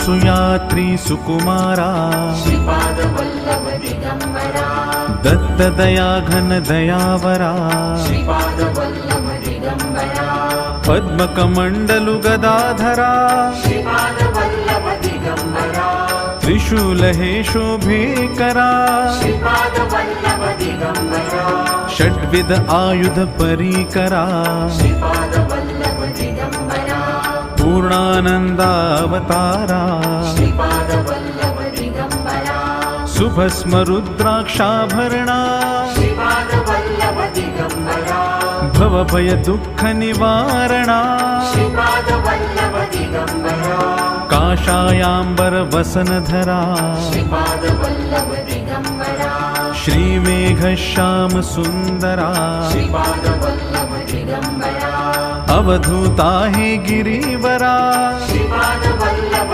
सुयात्री सुकुमारा श्रीपाद वल्लभ दिगंबरा दत्त दया घन दयावरा श्रीपाद वल्लभ दिगंबरा पद्मकमंडलु गदाधरा श्रीपाद वल्लभ दिगंबरा त्रिशूल हे शोभेकरा श्रीपाद वल्लभ दिगंबरा षड्विध आयुध परीकरा श्रीपाद वल्लभ दिगंबरा पूर्णानंदावतारा श्रीपाद वल्लभ दिगंबरा सुभस्म रुद्राक्षाभरणा श्रीपाद वल्लभ दिगंबरा भवभय दुःख निवारणा श्रीपाद वल्लभ दिगंबरा काषायाम्बर वसनधरा श्रीपाद वल्लभ दिगंबरा श्रीमेघ श्याम सुंदरा श्रीपाद वल्लभ दिगंबरा अवधूता हे गिरीवरा श्रीपाद वल्लभ